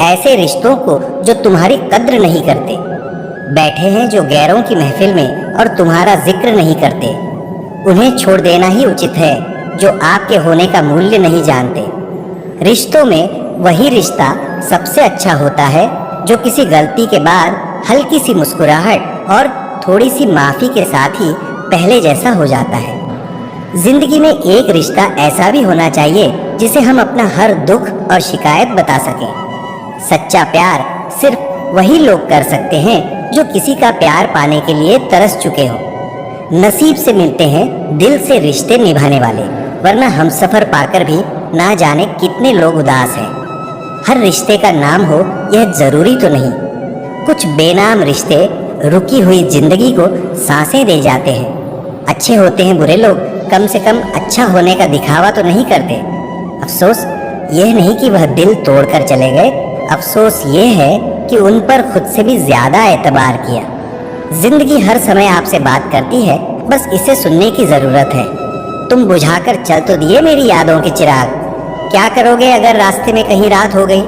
ऐसे रिश्तों को जो तुम्हारी कद्र नहीं करते। बैठे हैं जो गैरों की महफिल में और तुम्हारा जिक्र नहीं करते। उन्हें छोड़ देना ही उचित है जो आपके होने का मूल्य नहीं जानते। रिश्तों में वही रिश्ता सबसे अच्छा होता है जो किसी गलती के बाद हल्की सी मुस्कुराहट और थोड़ी सी माफ़ी के साथ ही पहले जैसा हो जाता है। जिंदगी में एक रिश्ता ऐसा भी होना चाहिए जिसे हम अपना हर दुख और शिकायत बता सकें। सच्चा प्यार सिर्फ वही लोग कर सकते हैं जो किसी का प्यार पाने के लिए तरस चुके हो। नसीब से मिलते हैं दिल से रिश्ते निभाने वाले, वरना हम सफ़र पाकर भी ना जाने कितने लोग उदास हैं। हर रिश्ते का नाम हो यह ज़रूरी तो नहीं। कुछ बेनाम रिश्ते रुकी हुई जिंदगी को सांसें दे जाते हैं। अच्छे होते हैं बुरे लोग, कम से कम अच्छा होने का दिखावा तो नहीं करते। अफसोस यह नहीं कि वह दिल तोड़कर चले गए, अफसोस ये है कि उन पर खुद से भी ज़्यादा एतबार किया। जिंदगी हर समय आपसे बात करती है, बस इसे सुनने की ज़रूरत है। तुम बुझाकर चल तो दिए मेरी यादों के चिराग, क्या करोगे अगर रास्ते में कहीं रात हो गई।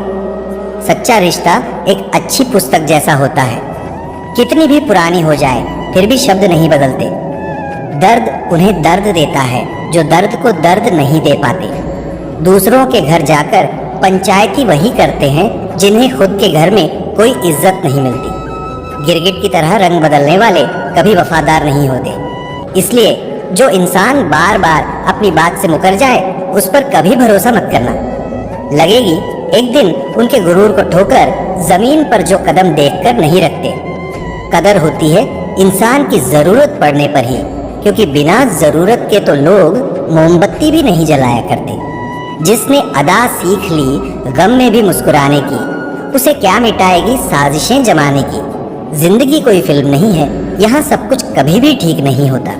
सच्चा रिश्ता एक अच्छी पुस्तक जैसा होता है, कितनी भी पुरानी हो जाए फिर भी शब्द नहीं बदलते। दर्द उन्हें दर्द देता है जो दर्द को दर्द नहीं दे पाते। दूसरों के घर जाकर पंचायती वही करते हैं जिन्हें खुद के घर में कोई इज्जत नहीं मिलती। गिरगिट की तरह रंग बदलने वाले कभी वफादार नहीं होते। इसलिए जो इंसान बार बार अपनी बात से मुकर जाए उस पर कभी भरोसा मत करना। लगेगी एक दिन उनके गुरूर को ठोकर जमीन पर जो कदम देखकर नहीं रखते। कदर होती है इंसान की जरूरत पड़ने पर ही, क्योंकि बिना जरूरत के तो लोग मोमबत्ती भी नहीं जलाया करते। जिसने अदा सीख ली गम में भी मुस्कुराने की, उसे क्या मिटाएगी साजिशें जमाने की। जिंदगी कोई फिल्म नहीं है, यहाँ सब कुछ कभी भी ठीक नहीं होता।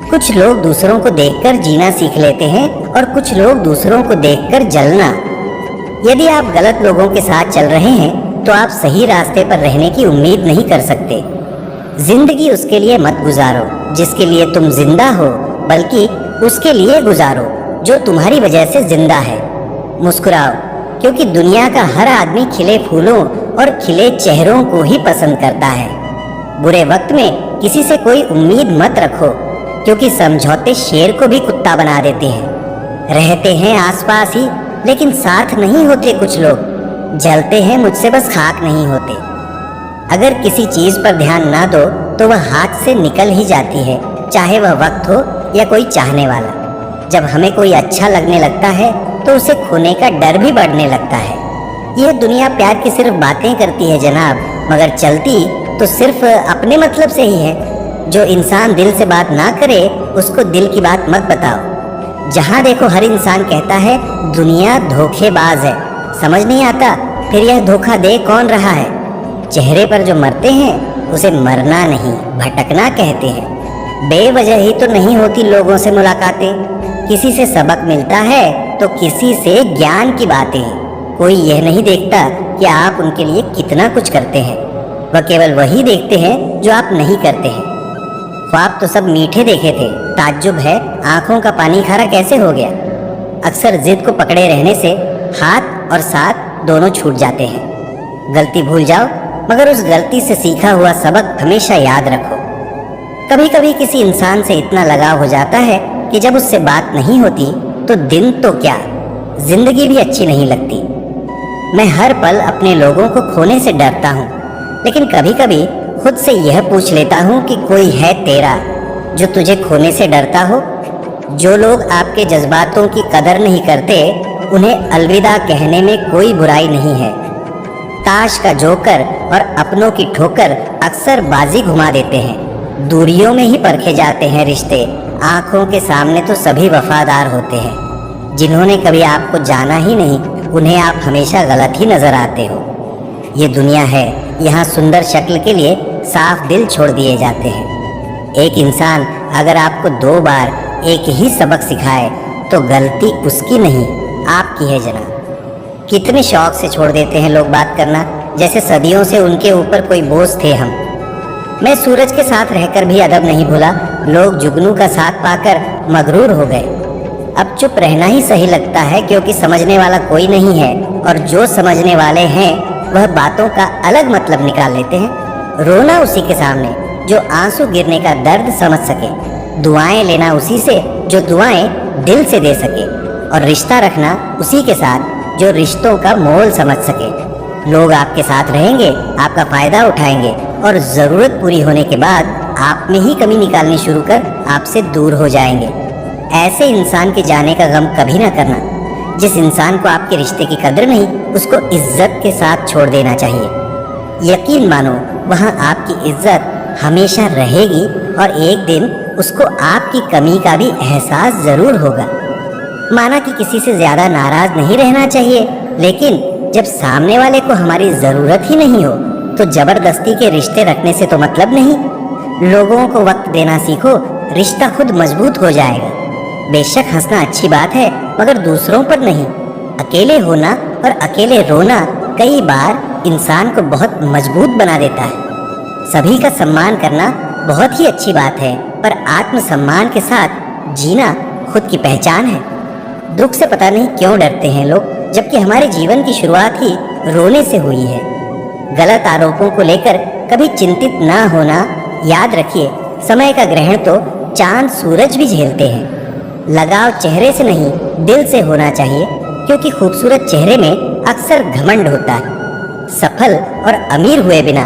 कुछ लोग दूसरों को देखकर जीना सीख लेते हैं और कुछ लोग दूसरों को देखकर जलना। यदि आप गलत लोगों के साथ चल रहे हैं तो आप सही रास्ते पर रहने की उम्मीद नहीं कर सकते। जिंदगी उसके लिए मत गुजारो जिसके लिए तुम जिंदा हो, बल्कि उसके लिए गुजारो जो तुम्हारी वजह से जिंदा है। मुस्कुराओ, क्योंकि दुनिया का हर आदमी खिले फूलों और खिले चेहरों को ही पसंद करता है। बुरे वक्त में किसी से कोई उम्मीद मत रखो, क्योंकि समझौते शेर को भी कुत्ता बना देते हैं। रहते हैं आसपास ही लेकिन साथ नहीं होते कुछ लोग। जलते हैं मुझसे बस खाक नहीं होते। अगर किसी चीज़ पर ध्यान ना दो तो वह हाथ से निकल ही जाती है, चाहे वह वक्त हो या कोई चाहने वाला। जब हमें कोई अच्छा लगने लगता है तो उसे खोने का डर भी बढ़ने लगता है। यह दुनिया प्यार की सिर्फ बातें करती है जनाब, मगर चलती तो सिर्फ अपने मतलब से ही है। जो इंसान दिल से बात ना करे उसको दिल की बात मत बताओ। जहाँ देखो हर इंसान कहता है दुनिया धोखेबाज है। समझ नहीं आता फिर यह धोखा दे कौन रहा है। चेहरे पर जो मरते हैं उसे मरना नहीं भटकना कहते हैं। बेवजह ही तो नहीं होती लोगों से मुलाकातें। किसी से सबक मिलता है तो किसी से ज्ञान की बातें। कोई यह नहीं देखता कि आप उनके लिए कितना कुछ करते हैं, वह केवल वही देखते हैं जो आप नहीं करते हैं। ख्वाब तो सब मीठे देखे थे, ताज्जुब है आंखों का पानी खारा कैसे हो गया। अक्सर जिद को पकड़े रहने से हाथ और साथ दोनों छूट जाते हैं। गलती भूल जाओ, मगर उस गलती से सीखा हुआ सबक हमेशा याद रखो। कभी कभी किसी इंसान से इतना लगाव हो जाता है कि जब उससे बात नहीं होती तो दिन तो क्या जिंदगी भी अच्छी नहीं लगती। मैं हर पल अपने लोगों को खोने से डरता हूँ, लेकिन कभी कभी खुद से यह पूछ लेता हूँ कि कोई है तेरा जो तुझे खोने से डरता हो। जो लोग आपके जज्बातों की कदर नहीं करते उन्हें अलविदा कहने में कोई बुराई नहीं है। ताश का जोकर और अपनों की ठोकर अक्सर बाजी घुमा देते हैं। दूरियों में ही परखे जाते हैं रिश्ते, आंखों के सामने तो सभी वफादार होते हैं। जिन्होंने कभी आपको जाना ही नहीं उन्हें आप हमेशा गलत ही नजर आते हो। ये दुनिया है, यहाँ सुंदर शक्ल के लिए साफ दिल छोड़ दिए जाते हैं। एक इंसान अगर आपको 2 बार एक ही सबक सिखाए तो गलती उसकी नहीं आपकी है जनाब। कितने शौक से छोड़ देते हैं लोग बात करना, जैसे सदियों से उनके ऊपर कोई बोझ थे हम। मैं सूरज के साथ रहकर भी अदब नहीं भूला, लोग जुगनू का साथ पाकर मगरूर हो गए। अब चुप रहना ही सही लगता है, क्योंकि समझने वाला कोई नहीं है, और जो समझने वाले हैं वह बातों का अलग मतलब निकाल लेते हैं। रोना उसी के सामने जो आंसू गिरने का दर्द समझ सके, दुआएं लेना उसी से जो दुआएं दिल से दे सके, और रिश्ता रखना उसी के साथ जो रिश्तों का मोल समझ सके। लोग आपके साथ रहेंगे, आपका फायदा उठाएंगे, और ज़रूरत पूरी होने के बाद आप में ही कमी निकालनी शुरू कर आपसे दूर हो जाएंगे। ऐसे इंसान के जाने का गम कभी ना करना। जिस इंसान को आपके रिश्ते की कदर नहीं, उसको इज्जत के साथ छोड़ देना चाहिए। यकीन मानो, वहाँ आपकी इज्जत हमेशा रहेगी, और एक दिन उसको आपकी कमी का भी एहसास ज़रूर होगा। माना कि किसी से ज़्यादा नाराज़ नहीं रहना चाहिए, लेकिन जब सामने वाले को हमारी ज़रूरत ही नहीं हो तो ज़बरदस्ती के रिश्ते रखने से तो मतलब नहीं। लोगों को वक्त देना सीखो, रिश्ता खुद मजबूत हो जाएगा। बेशक हंसना अच्छी बात है, मगर दूसरों पर नहीं। अकेले होना और अकेले रोना कई बार इंसान को बहुत मजबूत बना देता है। सभी का सम्मान करना बहुत ही अच्छी बात है, पर आत्मसम्मान के साथ जीना खुद की पहचान है। दुख से पता नहीं क्यों डरते हैं लोग, जबकि हमारे जीवन की शुरुआत ही रोने से हुई है। गलत आरोपों को लेकर कभी चिंतित ना होना। याद रखिए, समय का ग्रहण तो चांद सूरज भी झेलते हैं। लगाव चेहरे से नहीं, दिल से होना चाहिए, क्योंकि खूबसूरत चेहरे में अक्सर घमंड होता है। सफल और अमीर हुए बिना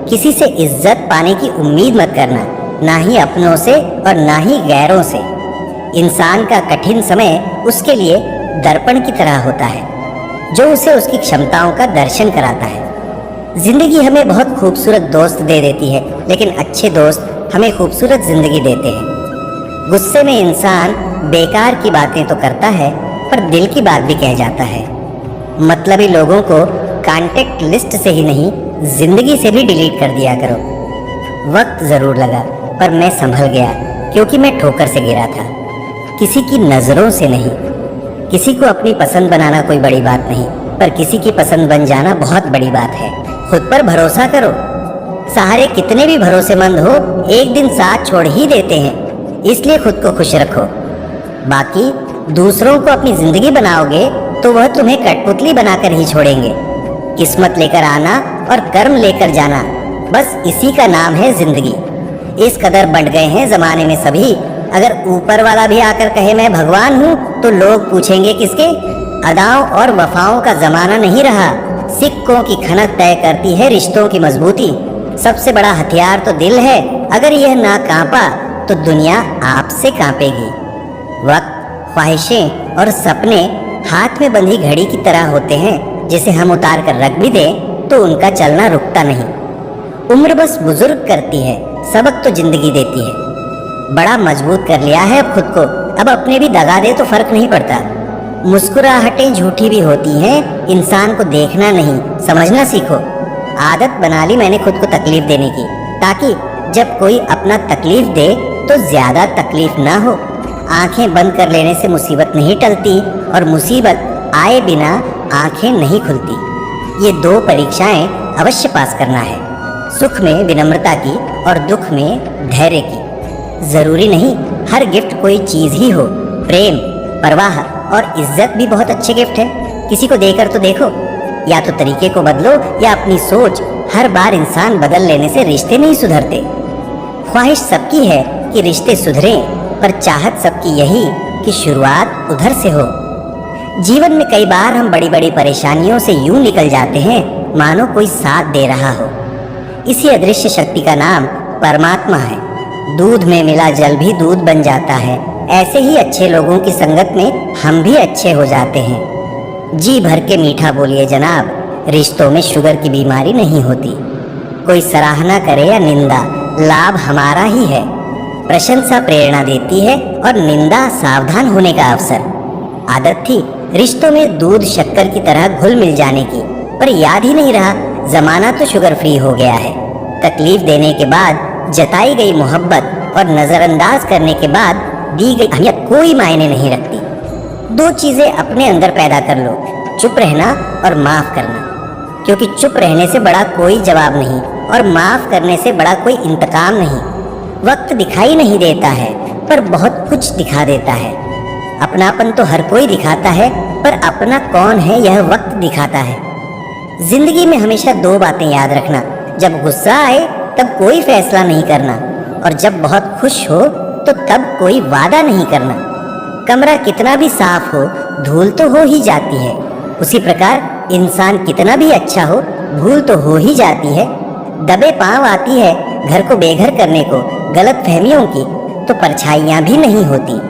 किसी से इज्जत पाने की उम्मीद मत करना, ना ही अपनों से और ना ही गैरों से। इंसान का कठिन समय उसके लिए दर्पण की तरह होता है, जो उसे उसकी क्षमताओं का दर्शन कराता है। जिंदगी हमें बहुत खूबसूरत दोस्त दे देती है, लेकिन अच्छे दोस्त हमें खूबसूरत जिंदगी देते हैं। गुस्से में इंसान बेकार की बातें तो करता है, पर दिल की बात भी कह जाता है। मतलबी लोगों को कॉन्टेक्ट लिस्ट से ही नहीं, जिंदगी से भी डिलीट कर दिया करो। वक्त जरूर लगा, पर मैं संभल गया, क्योंकि मैं ठोकर से गिरा था, किसी की नजरों से नहीं। किसी को अपनी पसंद बनाना कोई बड़ी बात नहीं, पर किसी की पसंद बन जाना बहुत बड़ी बात है। खुद पर भरोसा करो। सहारे कितने भी भरोसेमंद हो, एक दिन साथ छोड़ ही देते हैं, इसलिए खुद को खुश रखो। बाकी दूसरों को अपनी जिंदगी बनाओगे तो वह तुम्हें कठपुतली बनाकर ही छोड़ेंगे। किस्मत लेकर आना और कर्म लेकर जाना, बस इसी का नाम है जिंदगी। इस कदर बढ़ गए हैं जमाने में सभी, अगर ऊपर वाला भी आकर कहे मैं भगवान हूँ तो लोग पूछेंगे किसके। अदाओं और वफाओं का जमाना नहीं रहा। सिक्कों की खनक तय करती है रिश्तों की मजबूती। सबसे बड़ा हथियार तो दिल है, अगर यह ना कांपा तो दुनिया आपसे कांपेगी। वक्त, ख्वाहिशें और सपने हाथ में बंधी घड़ी की तरह होते हैं, जिसे हम उतार कर रख भी दें तो उनका चलना रुकता नहीं। उम्र बस बुजुर्ग करती है, सबक तो जिंदगी देती है। बड़ा मजबूत कर लिया है अब खुद को, अब अपने भी दगा दे तो फर्क नहीं पड़ता। मुस्कुराहटें झूठी भी होती हैं, इंसान को देखना नहीं समझना सीखो। आदत बना ली मैंने खुद को तकलीफ देने की, ताकि जब कोई अपना तकलीफ दे तो ज्यादा तकलीफ ना हो। आंखें बंद कर लेने से मुसीबत नहीं टलती, और मुसीबत आए बिना आंखें नहीं खुलती। ये दो परीक्षाएं अवश्य पास करना है, सुख में विनम्रता की और दुख में धैर्य की। जरूरी नहीं हर गिफ्ट कोई चीज ही हो। प्रेम, परवाह और इज्जत भी बहुत अच्छे गिफ्ट है। किसी को देकर तो देखो। या तो तरीके को बदलो या अपनी सोच। हर बार इंसान बदल लेने से रिश्ते नहीं सुधरते। ख्वाहिश सबकी है कि रिश्ते सुधरें, पर चाहत सबकी यही कि शुरुआत उधर से हो। जीवन में कई बार हम बड़ी बड़ी परेशानियों से यूं निकल जाते हैं मानो कोई साथ दे रहा हो। इसी अदृश्य शक्ति का नाम परमात्मा है। दूध में मिला जल भी दूध बन जाता है। ऐसे ही अच्छे लोगों की संगत में हम भी अच्छे हो जाते हैं। जी भर के मीठा बोलिए जनाब, रिश्तों में शुगर की बीमारी नहीं होती। कोई सराहना करे या निंदा, लाभ हमारा ही है। प्रशंसा प्रेरणा देती है और निंदा सावधान होने का अवसर। आदत थी रिश्तों में दूध शक्कर की तरह घुल मिल जाने की, पर याद ही नहीं रहा जमाना तो शुगर फ्री हो गया है। तकलीफ देने के बाद जताई गई मोहब्बत और नजरअंदाज करने के बाद दी गई अहमियत कोई मायने नहीं रखती। दो चीजें अपने अंदर पैदा कर लो, चुप रहना और माफ करना, क्योंकि चुप रहने से बड़ा कोई जवाब नहीं और माफ करने से बड़ा कोई इंतकाम नहीं। वक्त दिखाई नहीं देता है, पर बहुत कुछ दिखा देता है। अपनापन तो हर कोई दिखाता है, पर अपना कौन है यह वक्त दिखाता है। जिंदगी में हमेशा दो बातें याद रखना, जब गुस्सा आए तब कोई फैसला नहीं करना, और जब बहुत खुश हो तो तब कोई वादा नहीं करना। कमरा कितना भी साफ हो, धूल तो हो ही जाती है। उसी प्रकार इंसान कितना भी अच्छा हो, भूल तो हो ही जाती है। दबे पांव आती है घर को बेघर करने को, गलत फहमियों की तो परछाइयाँ भी नहीं होती।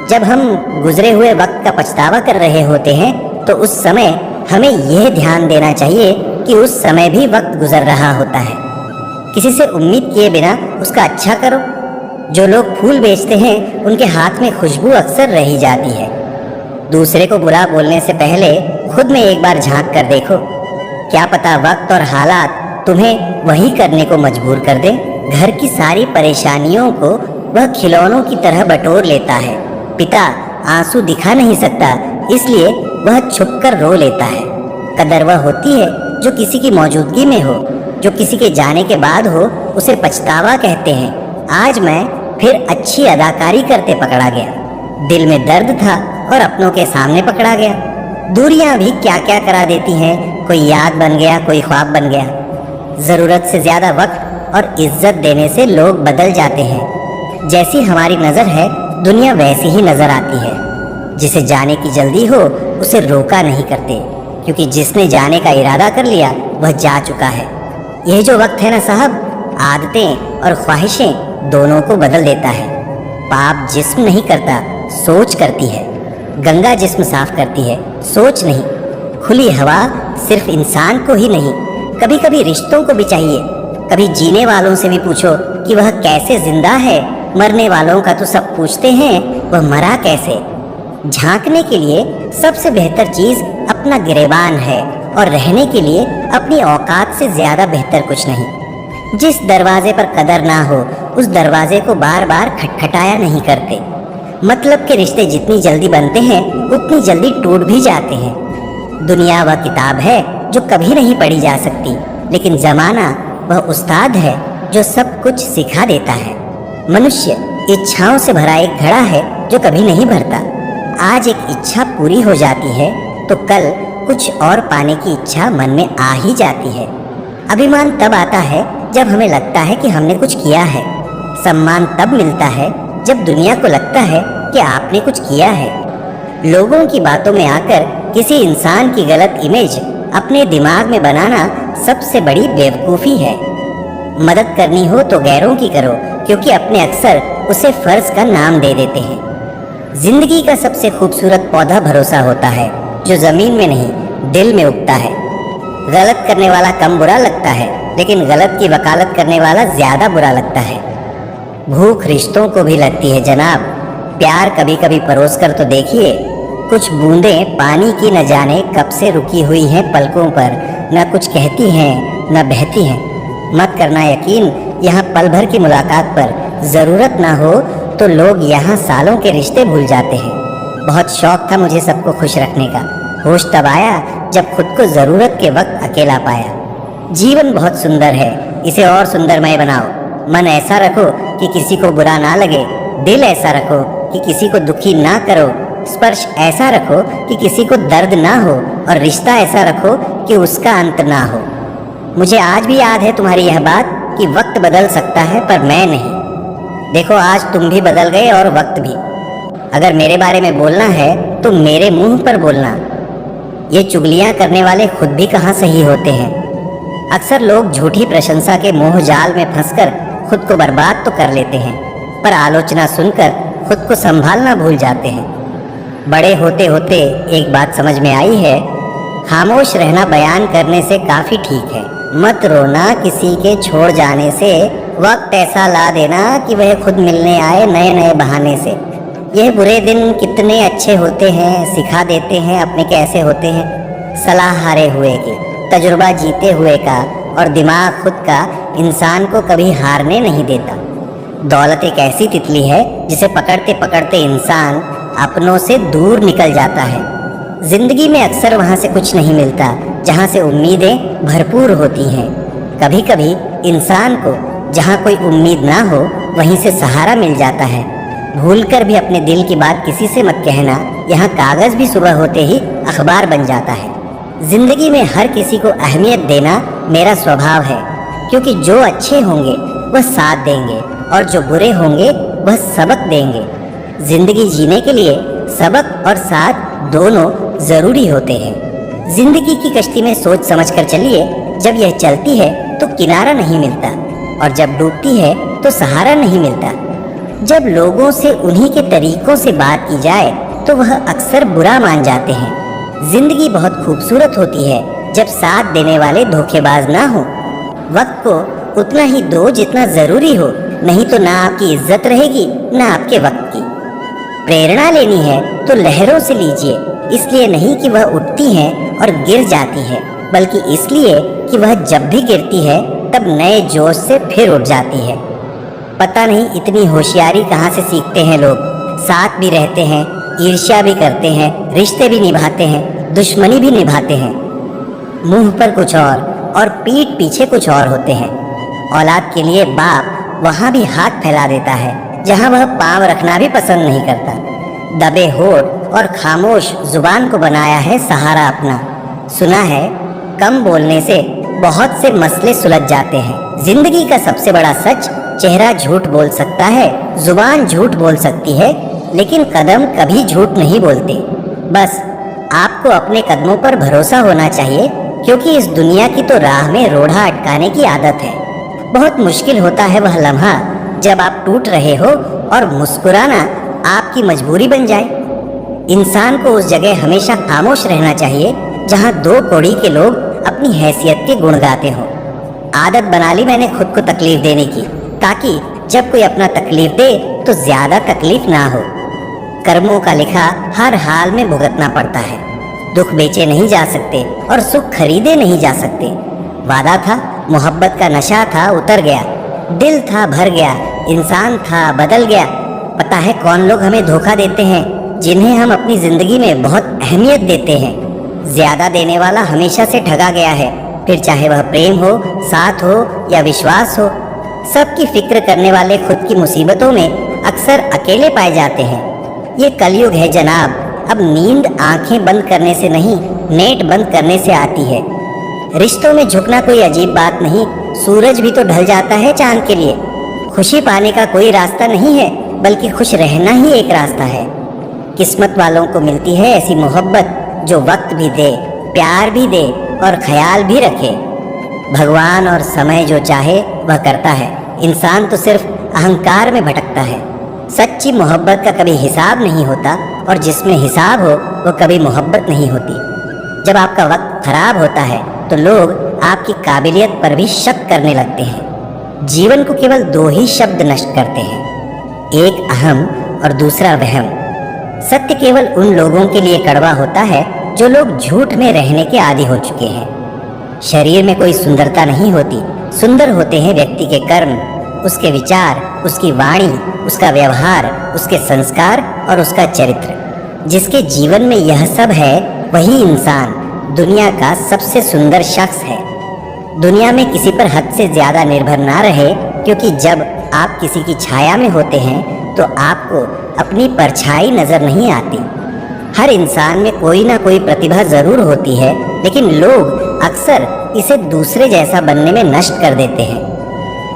जब हम गुजरे हुए वक्त का पछतावा कर रहे होते हैं तो उस समय हमें यह ध्यान देना चाहिए कि उस समय भी वक्त गुजर रहा होता है। किसी से उम्मीद किए बिना उसका अच्छा करो। जो लोग फूल बेचते हैं उनके हाथ में खुशबू अक्सर रही जाती है। दूसरे को बुरा बोलने से पहले खुद में एक बार झांक कर देखो, क्या पता वक्त और हालात तुम्हें वही करने को मजबूर कर दे। घर की सारी परेशानियों को वह खिलौनों की तरह बटोर लेता है। पिता आंसू दिखा नहीं सकता, इसलिए वह छुपकर रो लेता है। कदर वह होती है जो किसी की मौजूदगी में हो, जो किसी के जाने के बाद हो उसे पछतावा कहते हैं। आज मैं फिर अच्छी अदाकारी करते पकड़ा गया। दिल में दर्द था और अपनों के सामने पकड़ा गया। दूरियां भी क्या क्या करा देती हैं, कोई याद बन गया, कोई ख्वाब बन गया। ज़रूरत से ज़्यादा वक्त और इज्जत देने से लोग बदल जाते हैं। जैसी हमारी नज़र है दुनिया वैसी ही नज़र आती है। जिसे जाने की जल्दी हो उसे रोका नहीं करते, क्योंकि जिसने जाने का इरादा कर लिया वह जा चुका है। यह जो वक्त है ना साहब, आदतें और ख्वाहिशें दोनों को बदल देता है। पाप जिस्म नहीं करता, सोच करती है। गंगा जिस्म साफ करती है, सोच नहीं। खुली हवा सिर्फ इंसान को ही नहीं, कभी कभी रिश्तों को भी चाहिए। कभी जीने वालों से भी पूछो कि वह कैसे जिंदा है। मरने वालों का तो सब पूछते हैं, वह मरा कैसे। झांकने के लिए सबसे बेहतर चीज अपना गिरेबान है, और रहने के लिए अपनी औकात से ज्यादा बेहतर कुछ नहीं। जिस दरवाजे पर कदर ना हो उस दरवाजे को बार बार खटखटाया नहीं करते। मतलब के रिश्ते जितनी जल्दी बनते हैं उतनी जल्दी टूट भी जाते हैं। दुनिया वह किताब है जो कभी नहीं पढ़ी जा सकती, लेकिन जमाना वह उस्ताद है जो सब कुछ सिखा देता है। मनुष्य इच्छाओं से भरा एक घड़ा है जो कभी नहीं भरता। आज एक इच्छा पूरी हो जाती है तो कल कुछ और पाने की इच्छा मन में आ ही जाती है। अभिमान तब आता है जब हमें लगता है कि हमने कुछ किया है। सम्मान तब मिलता है जब दुनिया को लगता है कि आपने कुछ किया है। लोगों की बातों में आकर किसी इंसान की गलत इमेज अपने दिमाग में बनाना सबसे बड़ी बेवकूफ़ी है। मदद करनी हो तो गैरों की करो, क्योंकि अपने अक्सर उसे फर्ज का नाम दे देते हैं। जिंदगी का सबसे खूबसूरत पौधा भरोसा होता है, जो जमीन में नहीं दिल में उगता है। गलत करने वाला कम बुरा लगता है, लेकिन गलत की वकालत करने वाला ज्यादा बुरा लगता है। भूख रिश्तों को भी लगती है जनाब, प्यार कभी कभी परोस कर तो देखिए। कुछ बूंदें पानी की न जाने कब से रुकी हुई हैं पलकों पर, न कुछ कहती हैं न बहती हैं। मत करना यकीन यहाँ पल भर की मुलाकात पर, ज़रूरत ना हो तो लोग यहाँ सालों के रिश्ते भूल जाते हैं। बहुत शौक था मुझे सबको खुश रखने का, होश तब आया जब खुद को ज़रूरत के वक्त अकेला पाया। जीवन बहुत सुंदर है, इसे और सुंदरमय बनाओ। मन ऐसा रखो कि किसी को बुरा ना लगे, दिल ऐसा रखो कि किसी को दुखी ना करो, स्पर्श ऐसा रखो कि किसी को दर्द ना हो, और रिश्ता ऐसा रखो कि उसका अंत ना हो। मुझे आज भी याद है तुम्हारी यह बात कि वक्त बदल सकता है पर मैं नहीं। देखो आज तुम भी बदल गए और वक्त भी। अगर मेरे बारे में बोलना है तो मेरे मुंह पर बोलना। ये चुगलियां करने वाले खुद भी कहाँ सही होते हैं। अक्सर लोग झूठी प्रशंसा के मोह जाल में फंसकर खुद को बर्बाद तो कर लेते हैं, पर आलोचना सुनकर खुद को संभालना भूल जाते हैं। बड़े होते होते एक बात समझ में आई है, खामोश रहना बयान करने से काफ़ी ठीक है। मत रोना किसी के छोड़ जाने से, वक्त ऐसा ला देना कि वह खुद मिलने आए नए नए बहाने से। यह बुरे दिन कितने अच्छे होते हैं, सिखा देते हैं अपने कैसे होते हैं। सलाह हारे हुए की, तजुर्बा जीते हुए का, और दिमाग खुद का इंसान को कभी हारने नहीं देता। दौलत एक ऐसी तितली है जिसे पकड़ते पकड़ते इंसान अपनों से दूर निकल जाता है। जिंदगी में अक्सर वहाँ से कुछ नहीं मिलता जहाँ से उम्मीदें भरपूर होती हैं। कभी कभी इंसान को जहाँ कोई उम्मीद ना हो वहीं से सहारा मिल जाता है। भूलकर भी अपने दिल की बात किसी से मत कहना, यहाँ कागज भी सुबह होते ही अखबार बन जाता है। जिंदगी में हर किसी को अहमियत देना मेरा स्वभाव है, क्योंकि जो अच्छे होंगे वह साथ देंगे और जो बुरे होंगे वह सबक देंगे। जिंदगी जीने के लिए सबक और साथ दोनों जरूरी होते हैं। जिंदगी की कश्ती में सोच समझ कर चलिए, जब यह चलती है तो किनारा नहीं मिलता और जब डूबती है तो सहारा नहीं मिलता। जब लोगों से उन्हीं के तरीकों से बात की जाए तो वह अक्सर बुरा मान जाते हैं। जिंदगी बहुत खूबसूरत होती है जब साथ देने वाले धोखेबाज ना हो। वक्त को उतना ही दो जितना जरूरी हो, नहीं तो ना आपकी इज्जत रहेगी ना आपके वक्त की। प्रेरणा लेनी है तो लहरों से लीजिए, इसलिए नहीं कि वह उठती हैं और गिर जाती है, बल्कि इसलिए कि वह जब भी गिरती है तब नए जोश से फिर उठ जाती है। पता नहीं इतनी होशियारी कहाँ से सीखते हैं लोग। साथ भी रहते हैं, ईर्ष्या भी करते हैं, रिश्ते भी निभाते हैं, दुश्मनी भी निभाते हैं। मुंह पर कुछ और पीठ पीछे कुछ और होते हैं। औलाद के लिए बाप वहाँ भी हाथ फैला देता है जहाँ वह पांव रखना भी पसंद नहीं करता। दबे होठ और खामोश जुबान को बनाया है सहारा अपना। सुना है कम बोलने से बहुत से मसले सुलझ जाते हैं। जिंदगी का सबसे बड़ा सच, चेहरा झूठ बोल सकता है, जुबान झूठ बोल सकती है, लेकिन कदम कभी झूठ नहीं बोलते। बस आपको अपने कदमों पर भरोसा होना चाहिए, क्योंकि इस दुनिया की तो राह में रोड़ा अटकाने की आदत है। बहुत मुश्किल होता है वह लम्हा जब आप टूट रहे हो और मुस्कुराना आपकी मजबूरी बन जाए। इंसान को उस जगह हमेशा खामोश रहना चाहिए जहाँ दो कौड़ी के लोग अपनी हैसियत के गुण गाते हो। आदत बना ली मैंने खुद को तकलीफ देने की, ताकि जब कोई अपना तकलीफ दे तो ज्यादा तकलीफ ना हो। कर्मों का लिखा हर हाल में भुगतना पड़ता है। दुख बेचे नहीं जा सकते और सुख खरीदे नहीं जा सकते। वादा था, मोहब्बत का नशा था, उतर गया। दिल था, भर गया। इंसान था, बदल गया। पता है कौन लोग हमें धोखा देते हैं, जिन्हें हम अपनी जिंदगी में बहुत अहमियत देते हैं। ज्यादा देने वाला हमेशा से ठगा गया है, फिर चाहे वह प्रेम हो, साथ हो या विश्वास हो। सबकी फिक्र करने वाले खुद की मुसीबतों में अक्सर अकेले पाए जाते हैं। ये कलयुग है जनाब। अब नींद आंखें बंद करने से नहीं, नेट बंद करने से आती है। रिश्तों में झुकना कोई अजीब बात नहीं, सूरज भी तो ढल जाता है चांद के लिए। खुशी पाने का कोई रास्ता नहीं है, बल्कि खुश रहना ही एक रास्ता है। किस्मत वालों को मिलती है ऐसी मोहब्बत जो वक्त भी दे, प्यार भी दे और ख्याल भी रखे। भगवान और समय जो चाहे वह करता है, इंसान तो सिर्फ अहंकार में भटकता है। सच्ची मोहब्बत का कभी हिसाब नहीं होता और जिसमें हिसाब हो वो कभी मोहब्बत नहीं होती। जब आपका वक्त खराब होता है तो लोग आपकी काबिलियत पर भी शक करने लगते हैं। जीवन को केवल दो ही शब्द नष्ट करते हैं, एक अहम और दूसरा वहम। सत्य केवल उन लोगों के लिए कड़वा होता है जो लोग झूठ में रहने के आदी हो चुके हैं। शरीर में कोई सुंदरता नहीं होती, सुंदर होते हैं व्यक्ति के कर्म, उसके विचार, उसकी वाणी, उसका व्यवहार, उसके संस्कार और उसका चरित्र। जिसके जीवन में यह सब है वही इंसान दुनिया का सबसे सुंदर शख्स है। दुनिया में किसी पर हद से ज्यादा निर्भर ना रहे, क्योंकि जब आप किसी की छाया में होते हैं तो आपको अपनी परछाई नजर नहीं आती। हर इंसान में कोई ना कोई प्रतिभा जरूर होती है, लेकिन लोग अक्सर इसे दूसरे जैसा बनने में नष्ट कर देते हैं।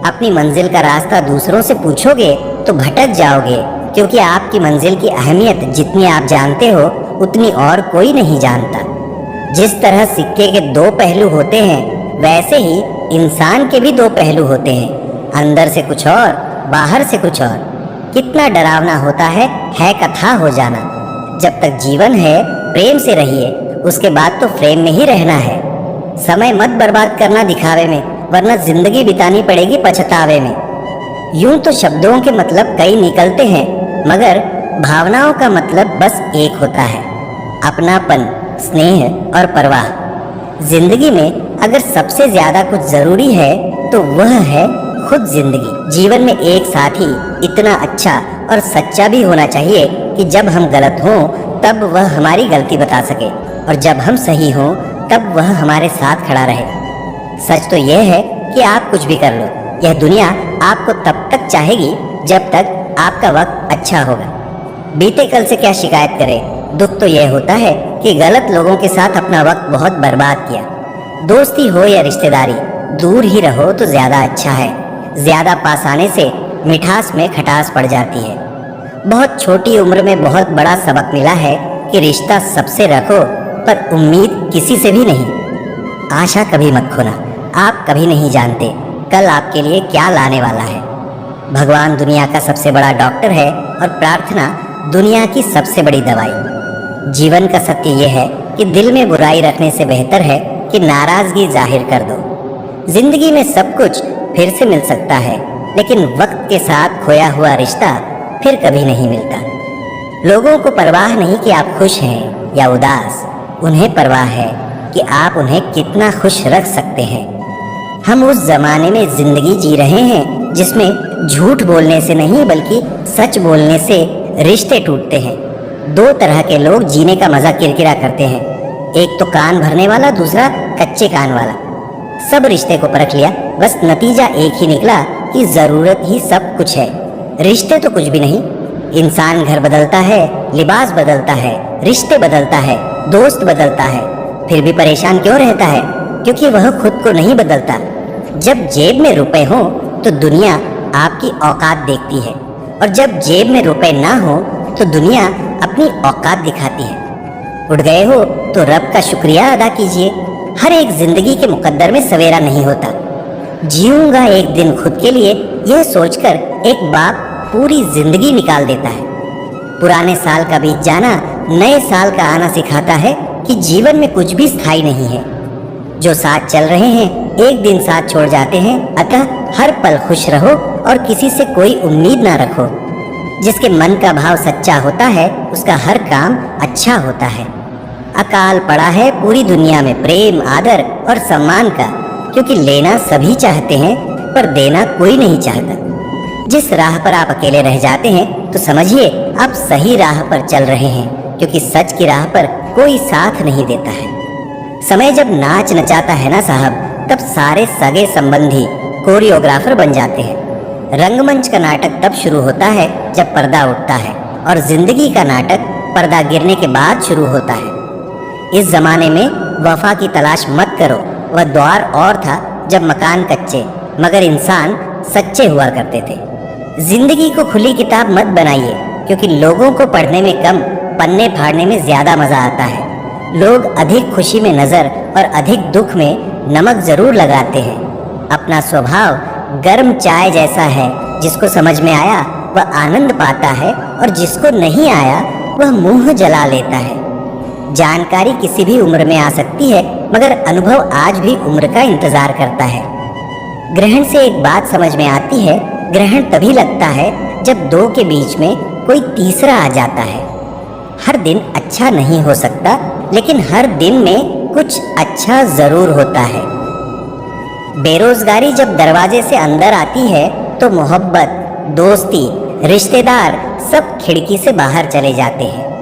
अपनी मंजिल का रास्ता दूसरों से पूछोगे तो भटक जाओगे, क्योंकि आपकी मंजिल की अहमियत जितनी आप जानते हो उतनी और कोई नहीं जानता। जिस तरह सिक्के के दो पहलू होते हैं, वैसे ही इंसान के भी दो पहलू होते हैं, अंदर से कुछ और, बाहर से कुछ और। कितना डरावना होता है कथा हो जाना। जब तक जीवन है प्रेम से रहिए, उसके बाद तो फ्रेम में ही रहना है। समय मत बर्बाद करना दिखावे में, वरना जिंदगी बितानी पड़ेगी पछतावे में। यूं तो शब्दों के मतलब कई निकलते हैं, मगर भावनाओं का मतलब बस एक होता है, अपनापन, स्नेह और परवाह। जिंदगी में अगर सबसे ज्यादा कुछ जरूरी है तो वह है खुद जिंदगी। जीवन में एक साथी इतना अच्छा और सच्चा भी होना चाहिए कि जब हम गलत हों तब वह हमारी गलती बता सके, और जब हम सही हों तब वह हमारे साथ खड़ा रहे। सच तो यह है कि आप कुछ भी कर लो, यह दुनिया आपको तब तक चाहेगी जब तक आपका वक्त अच्छा होगा। बीते कल से क्या शिकायत करें। दुख तो यह होता है कि गलत लोगों के साथ अपना वक्त बहुत बर्बाद किया। दोस्ती हो या रिश्तेदारी, दूर ही रहो तो ज्यादा अच्छा है। ज्यादा पास आने से मिठास में खटास पड़ जाती है। बहुत छोटी उम्र में बहुत बड़ा सबक मिला है कि रिश्ता सबसे रखो पर उम्मीद किसी से भी नहीं। आशा कभी मत खोना, आप कभी नहीं जानते कल आपके लिए क्या लाने वाला है। भगवान दुनिया का सबसे बड़ा डॉक्टर है और प्रार्थना दुनिया की सबसे बड़ी दवाई। जीवन का सत्य यह है कि दिल में बुराई रखने से बेहतर है कि नाराजगी जाहिर कर दो। जिंदगी में सब कुछ फिर से मिल सकता है, लेकिन वक्त के साथ खोया हुआ रिश्ता फिर कभी नहीं मिलता। लोगों को परवाह नहीं कि आप खुश हैं या उदास, उन्हें परवाह है कि आप उन्हें कितना खुश रख सकते हैं। हम उस जमाने में जिंदगी जी रहे हैं जिसमें झूठ बोलने से नहीं बल्कि सच बोलने से रिश्ते टूटते हैं। दो तरह के लोग जीने का मजा किरकिरा करते हैं, एक तो कान भरने वाला, दूसरा कच्चे कान वाला। सब रिश्ते को परख लिया, बस नतीजा एक ही निकला कि जरूरत ही सब कुछ है, रिश्ते तो कुछ भी नहीं। इंसान घर बदलता है, लिबास बदलता है, रिश्ते बदलता है, दोस्त बदलता है, फिर भी परेशान क्यों रहता है? क्योंकि वह खुद को नहीं बदलता। जब जेब में रुपए हो तो दुनिया आपकी औकात देखती है, और जब जेब में रुपए ना हो तो दुनिया अपनी औकात दिखाती है। उठ गए हो तो रब का शुक्रिया अदा कीजिए। हर एक जिंदगी के मुकद्दर में सवेरा नहीं होता। जीऊंगा एक दिन खुद के लिए, यह सोचकर एक बाप पूरी जिंदगी निकाल देता है। पुराने साल का बीत जाना नए साल का आना सिखाता है कि जीवन में कुछ भी स्थायी नहीं है। जो साथ चल रहे हैं एक दिन साथ छोड़ जाते हैं, अतः हर पल खुश रहो और किसी से कोई उम्मीद ना रखो। जिसके मन का भाव सच्चा होता है उसका हर काम अच्छा होता है। अकाल पड़ा है पूरी दुनिया में प्रेम, आदर और सम्मान का, क्योंकि लेना सभी चाहते हैं पर देना कोई नहीं चाहता। जिस राह पर आप अकेले रह जाते हैं तो समझिए आप सही राह पर चल रहे हैं, क्योंकि सच की राह पर कोई साथ नहीं देता है। समय जब नाच नचाता है ना साहब, तब सारे सगे संबंधी कोरियोग्राफर बन जाते हैं। रंगमंच का नाटक तब शुरू होता है जब पर्दा उठता है, और जिंदगी का नाटक पर्दा गिरने के बाद शुरू होता है। इस जमाने में वफा की तलाश मत करो, वह दौर और था जब मकान कच्चे मगर इंसान सच्चे हुआ करते थे। जिंदगी को खुली किताब मत बनाइए, क्योंकि लोगों को पढ़ने में कम, पन्ने फाड़ने में ज्यादा मजा आता है। लोग अधिक खुशी में नजर और अधिक दुख में नमक जरूर लगाते हैं। अपना स्वभाव गर्म चाय जैसा है, जिसको समझ में आया वह आनंद पाता है और जिसको नहीं आया वह मुंह जला लेता है। जानकारी किसी भी उम्र में आ सकती है, मगर अनुभव आज भी उम्र का इंतजार करता है। ग्रहण से एक बात समझ में आती है, ग्रहण तभी लगता है जब दो के बीच में कोई तीसरा आ जाता है। हर दिन अच्छा नहीं हो सकता, लेकिन हर दिन में कुछ अच्छा जरूर होता है। बेरोजगारी जब दरवाजे से अंदर आती है तो मोहब्बत, दोस्ती, रिश्तेदार सब खिड़की से बाहर चले जाते हैं।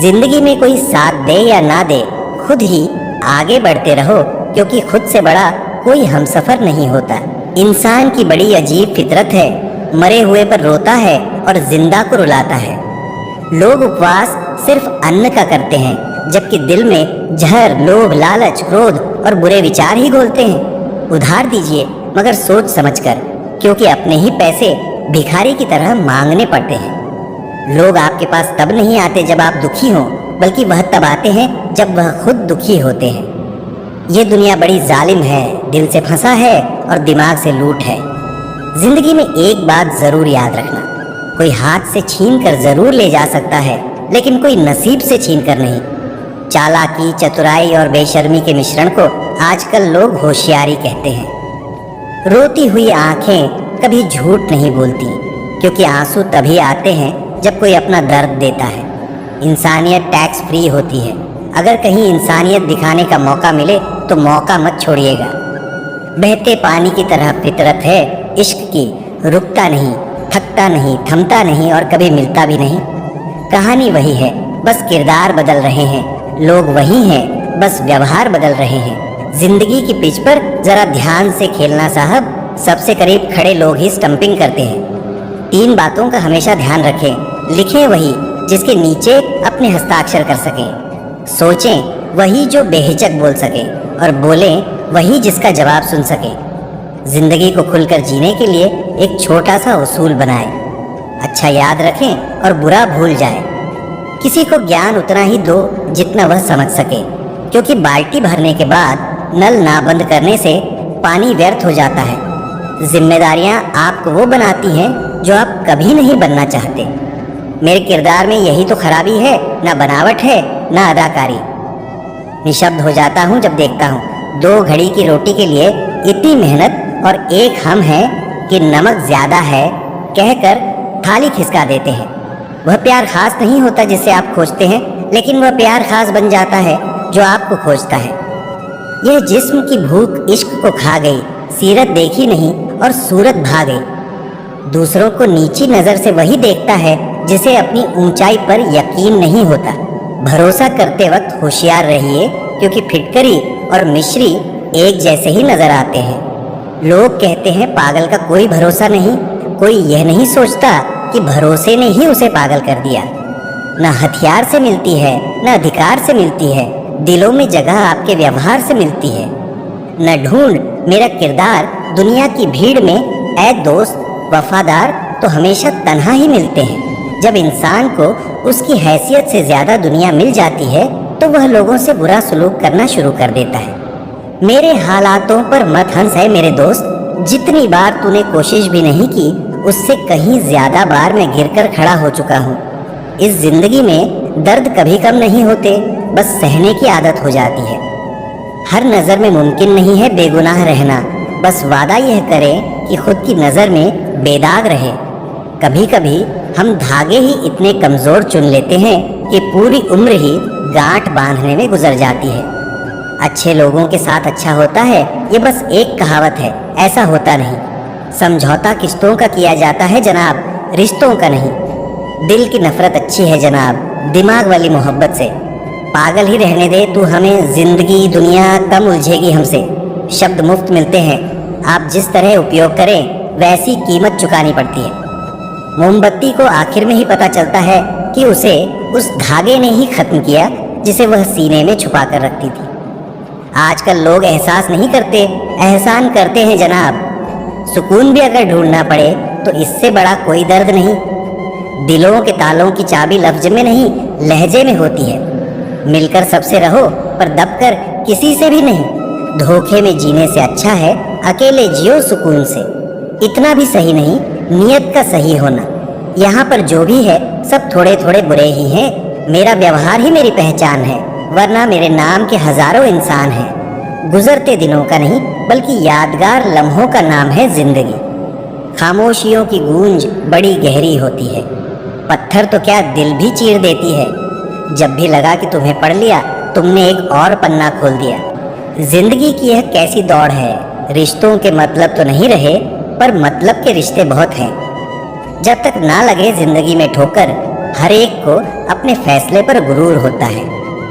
जिंदगी में कोई साथ दे या ना दे, खुद ही आगे बढ़ते रहो, क्योंकि खुद से बड़ा कोई हमसफर नहीं होता। इंसान की बड़ी अजीब फितरत है, मरे हुए पर रोता है और जिंदा को रुलाता है। लोग उपवास सिर्फ अन्न का करते हैं, जबकि दिल में जहर, लोभ, लालच, क्रोध और बुरे विचार ही घोलते हैं। उधार दीजिए मगर सोच समझकर, क्योंकि अपने ही पैसे भिखारी की तरह मांगने पड़ते हैं। लोग आपके पास तब नहीं आते जब आप दुखी हों, बल्कि वह तब आते हैं जब वह खुद दुखी होते हैं। ये दुनिया बड़ी जालिम है, दिल से फंसा है और दिमाग से लूट है। जिंदगी में एक बात जरूर याद रखना, कोई हाथ से छीन कर जरूर ले जा सकता है, लेकिन कोई नसीब से छीन कर नहीं। चालाकी, चतुराई और बेशर्मी के मिश्रण को आजकल लोग होशियारी कहते हैं। रोती हुई आंखें कभी झूठ नहीं बोलती, क्योंकि आंसू तभी आते हैं जब कोई अपना दर्द देता है। इंसानियत टैक्स फ्री होती है। अगर कहीं इंसानियत दिखाने का मौका मिले तो मौका मत छोड़िएगा। बहते पानी की तरह फितरत है इश्क की, रुकता नहीं, थकता नहीं, थमता नहीं और कभी मिलता भी नहीं। कहानी वही है, बस किरदार बदल रहे हैं। लोग वही हैं, बस व्यवहार बदल रहे हैं। जिंदगी की पिच पर जरा ध्यान से खेलना साहब, सबसे करीब खड़े लोग ही स्टंपिंग करते हैं। 3 बातों का हमेशा ध्यान रखें। लिखें वही जिसके नीचे अपने हस्ताक्षर कर सकें। सोचें वही जो बेहिचक बोल सके और बोलें वही जिसका जवाब सुन सके। जिंदगी को खुलकर जीने के लिए एक छोटा सा उसूल बनाएं। अच्छा याद रखें और बुरा भूल जाएं। किसी को ज्ञान उतना ही दो जितना वह समझ सके, क्योंकि बाल्टी भरने के बाद नल ना बंद करने से पानी व्यर्थ हो जाता है। जिम्मेदारियां आपको वो बनाती हैं जो आप कभी नहीं बनना चाहते। मेरे किरदार में यही तो खराबी है, ना बनावट है ना अदाकारी। निशब्द हो जाता हूँ जब देखता हूँ 2 घड़ी की रोटी के लिए इतनी मेहनत और एक हम है कि नमक ज्यादा है कहकर थाली खिसका देते हैं। वह प्यार खास नहीं होता जिसे आप खोजते हैं, लेकिन वह प्यार खास बन जाता है जो आपको खोजता है। यह जिस्म की भूख इश्क को खा गई, सीरत देखी नहीं और सूरत भा गई। दूसरों को नीची नजर से वही देखता है जिसे अपनी ऊंचाई पर यकीन नहीं होता। भरोसा करते वक्त होशियार रहिए, क्योंकि फिटकरी और मिश्री एक जैसे ही नजर आते हैं। लोग कहते हैं पागल का कोई भरोसा नहीं। कोई यह नहीं सोचता कि भरोसे ने ही उसे पागल कर दिया। न हथियार से मिलती है न अधिकार से मिलती है, दिलों में जगह आपके व्यवहार से मिलती है। न ढूंढ मेरा किरदार दुनिया की भीड़ में, ऐ दोस्त वफादार तो हमेशा तन्हा ही मिलते हैं। जब इंसान को उसकी हैसियत से ज्यादा दुनिया मिल जाती है तो वह लोगों से बुरा सलूक करना शुरू कर देता है। मेरे हालातों पर मत हंस है मेरे दोस्त। जितनी बार तूने कोशिश भी नहीं की उससे कहीं ज्यादा बार मैं गिरकर खड़ा हो चुका हूँ। इस जिंदगी में दर्द कभी कम नहीं होते, बस सहने की आदत हो जाती है। हर नज़र में मुमकिन नहीं है बेगुनाह रहना, बस वादा यह करें कि खुद की नज़र में बेदाग रहे। कभी कभी हम धागे ही इतने कमज़ोर चुन लेते हैं कि पूरी उम्र ही गांठ बांधने में गुजर जाती है। अच्छे लोगों के साथ अच्छा होता है, ये बस एक कहावत है, ऐसा होता नहीं। समझौता किस्तों का किया जाता है जनाब, रिश्तों का नहीं। दिल की नफरत अच्छी है जनाब, दिमाग वाली मोहब्बत से। पागल ही रहने दे तू हमें, जिंदगी दुनिया कम उलझेगी हमसे। शब्द मुफ्त मिलते हैं, आप जिस तरह उपयोग करें वैसी कीमत चुकानी पड़ती है। मोमबत्ती को आखिर में ही पता चलता है कि उसे उस धागे ने ही खत्म किया जिसे वह सीने में छुपा कर रखती थी। आजकल लोग एहसास नहीं करते, एहसान करते हैं जनाब। सुकून भी अगर ढूंढना पड़े तो इससे बड़ा कोई दर्द नहीं। दिलों के तालों की चाबी लफ्ज में नहीं लहजे में होती है। मिलकर सबसे रहो पर दबकर किसी से भी नहीं। धोखे में जीने से अच्छा है अकेले जियो सुकून से। इतना भी सही नहीं नियत का सही होना। यहाँ पर जो भी है सब थोड़े थोड़े बुरे ही हैं। मेरा व्यवहार ही मेरी पहचान है, वरना मेरे नाम के हजारों इंसान हैं। गुजरते दिनों का नहीं बल्कि यादगार लम्हों का नाम है जिंदगी। खामोशियों की गूंज बड़ी गहरी होती है, पत्थर तो क्या दिल भी चीर देती है। जब भी लगा कि तुम्हें पढ़ लिया तुमने एक और पन्ना खोल दिया। जिंदगी की यह कैसी दौड़ है, रिश्तों के मतलब तो नहीं रहे पर मतलब के रिश्ते बहुत हैं। जब तक ना लगे जिंदगी में ठोकर, हर एक को अपने फैसले पर गुरूर होता है।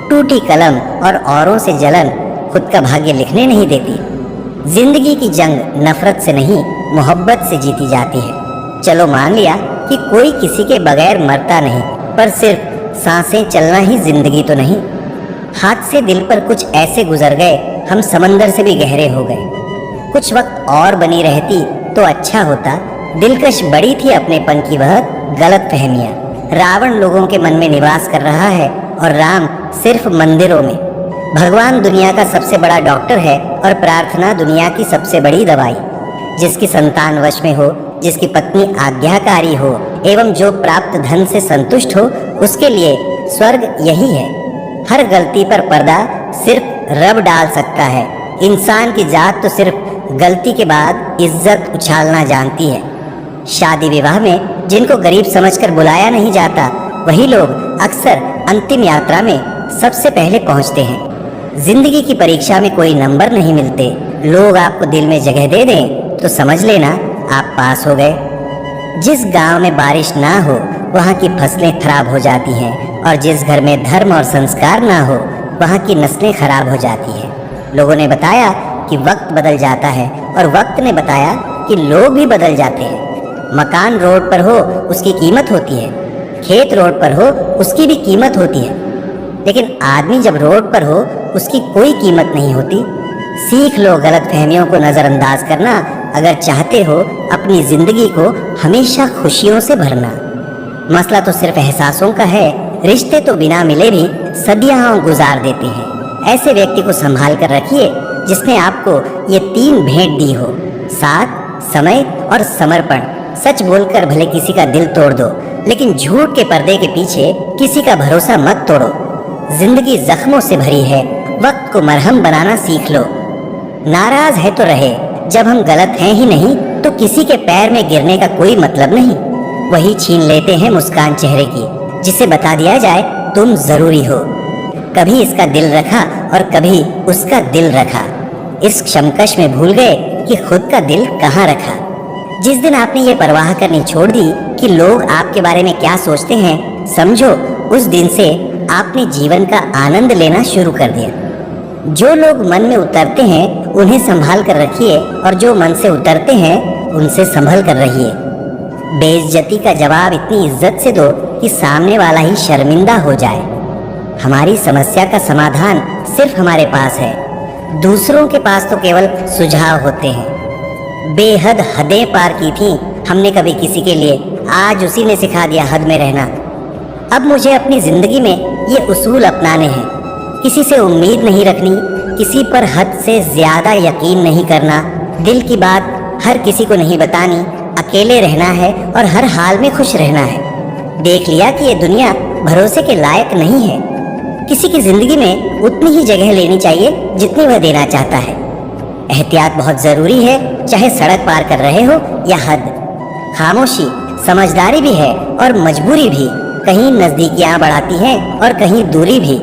टूटी कलम और औरों से जलन खुद का भाग्य लिखने नहीं देती। जिंदगी की जंग नफरत से नहीं मोहब्बत से जीती जाती है। चलो मान लिया कि कोई किसी के बगैर मरता नहीं, पर सिर्फ सांसें चलना ही जिंदगी तो नहीं। हाथ से दिल पर कुछ ऐसे गुजर गए हम समंदर से भी गहरे हो गए। कुछ वक्त और बनी रहती तो अच्छा होता। दिलकश बड़ी थी अपनेपन की वह गलत फहमियाँ। रावण लोगों के मन में निवास कर रहा है और राम सिर्फ मंदिरों में। भगवान दुनिया का सबसे बड़ा डॉक्टर है और प्रार्थना दुनिया की सबसे बड़ी दवाई। जिसकी संतान वश में हो, जिसकी पत्नी आज्ञाकारी हो एवं जो प्राप्त धन से संतुष्ट हो, उसके लिए स्वर्ग यही है। हर गलती पर पर्दा सिर्फ रब डाल सकता है। इंसान की जात तो सिर्फ गलती के बाद इज्जत उछालना जानती है। शादी विवाह में जिनको गरीब समझकर बुलाया नहीं जाता, वही लोग अक्सर अंतिम यात्रा में सबसे पहले पहुंचते हैं। जिंदगी की परीक्षा में कोई नंबर नहीं मिलते। लोग आपको दिल में जगह दे दें तो समझ लेना आप पास हो गए। जिस गांव में बारिश ना हो वहाँ की फसलें खराब हो जाती हैं, और जिस घर में धर्म और संस्कार ना हो वहाँ की नस्लें खराब हो जाती हैं। लोगों ने बताया कि वक्त बदल जाता है और वक्त ने बताया कि लोग भी बदल जाते हैं। मकान रोड पर हो उसकी कीमत होती है, खेत रोड पर हो उसकी भी कीमत होती है, लेकिन आदमी जब रोड पर हो उसकी कोई कीमत नहीं होती। सीख लो गलत फहमियों को नज़रअंदाज करना अगर चाहते हो अपनी जिंदगी को हमेशा खुशियों से भरना। मसला तो सिर्फ एहसासों का है, रिश्ते तो बिना मिले भी सदियां गुजार देते हैं। ऐसे व्यक्ति को संभाल कर रखिए जिसने आपको ये 3 भेंट दी हो, साथ, समय और समर्पण। सच बोलकर भले किसी का दिल तोड़ दो, लेकिन झूठ के पर्दे के पीछे किसी का भरोसा मत तोड़ो। जिंदगी जख्मों से भरी है, वक्त को मरहम बनाना सीख लो। नाराज है तो रहे, जब हम गलत हैं ही नहीं तो किसी के पैर में गिरने का कोई मतलब नहीं। वही छीन लेते हैं मुस्कान चेहरे की जिसे बता दिया जाए तुम जरूरी हो। कभी इसका दिल रखा और कभी उसका दिल रखा, इस क्षमकश में भूल गए कि खुद का दिल कहाँ रखा। जिस दिन आपने ये परवाह करनी छोड़ दी कि लोग आपके बारे में क्या सोचते हैं, समझो उस दिन से आपने जीवन का आनंद लेना शुरू कर दिया। जो लोग मन में उतरते हैं उन्हें संभाल कर रखिए और जो मन से उतरते हैं उनसे संभल कर रहिए। बेइज्जती का जवाब इतनी इज्जत से दो कि सामने वाला ही शर्मिंदा हो जाए। हमारी समस्या का समाधान सिर्फ हमारे पास है, दूसरों के पास तो केवल सुझाव होते हैं। बेहद हदें पार की थी हमने कभी किसी के लिए, आज उसी ने सिखा दिया हद में रहना। अब मुझे अपनी जिंदगी में ये उसूल अपनाने हैं, किसी से उम्मीद नहीं रखनी, किसी पर हद से ज्यादा यकीन नहीं करना, दिल की बात हर किसी को नहीं बतानी, अकेले रहना है और हर हाल में खुश रहना है। देख लिया कि ये दुनिया भरोसे के लायक नहीं है। किसी की जिंदगी में उतनी ही जगह लेनी चाहिए जितनी वह देना चाहता है। एहतियात बहुत जरूरी है, चाहे सड़क पार कर रहे हो या हद। खामोशी समझदारी भी है और मजबूरी भी, कहीं नजदीकियां बढ़ाती हैं और कहीं दूरी भी।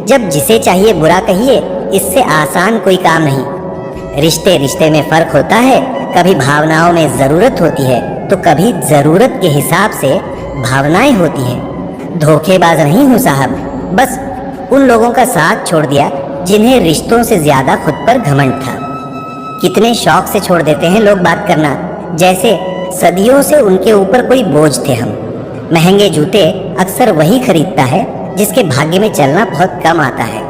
जब जिसे चाहिए बुरा कहिए, इससे आसान कोई काम नहीं। रिश्ते रिश्ते में फर्क होता है, कभी भावनाओं में जरूरत होती है तो कभी जरूरत के हिसाब से भावनाएं होती हैं। धोखेबाज नहीं हूँ साहब, बस उन लोगों का साथ छोड़ दिया जिन्हें रिश्तों से ज्यादा खुद पर घमंड था। कितने शौक से छोड़ देते हैं लोग बात करना, जैसे सदियों से उनके ऊपर कोई बोझ थे हम। महंगे जूते अक्सर वही खरीदता है जिसके भाग्य में चलना बहुत कम आता है।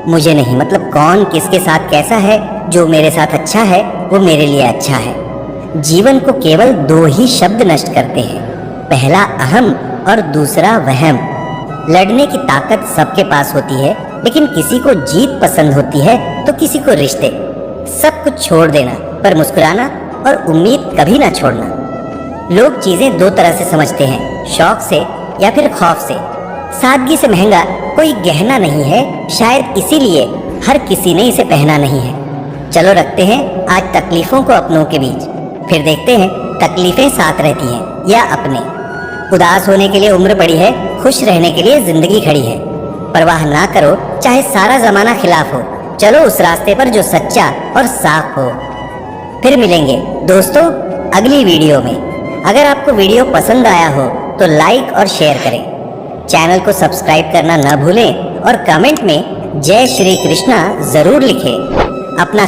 मुझे नहीं मतलब कौन किसके साथ कैसा है, जो मेरे साथ अच्छा है वो मेरे लिए अच्छा है। जीवन को केवल 2 ही शब्द नष्ट करते हैं, पहला अहम और दूसरा वहम। लड़ने की ताकत सबके पास होती है, लेकिन किसी को जीत पसंद होती है तो किसी को रिश्ते। सब कुछ छोड़ देना पर मुस्कुराना और उम्मीद कभी ना छोड़ना। लोग चीजें 2 तरह से समझते हैं, शौक से या फिर खौफ से। सादगी से महंगा कोई गहना नहीं है, शायद इसीलिए हर किसी ने इसे पहना नहीं है। चलो रखते हैं आज तकलीफों को अपनों के बीच, फिर देखते हैं तकलीफें साथ रहती हैं या अपने। उदास होने के लिए उम्र पड़ी है, खुश रहने के लिए जिंदगी खड़ी है। परवाह ना करो चाहे सारा जमाना खिलाफ हो, चलो उस रास्ते पर जो सच्चा और साफ हो। फिर मिलेंगे दोस्तों अगली वीडियो में। अगर आपको वीडियो पसंद आया हो तो लाइक और शेयर करें, चैनल को सब्सक्राइब करना न भूलें और कमेंट में जय श्री कृष्णा जरूर लिखें। अपना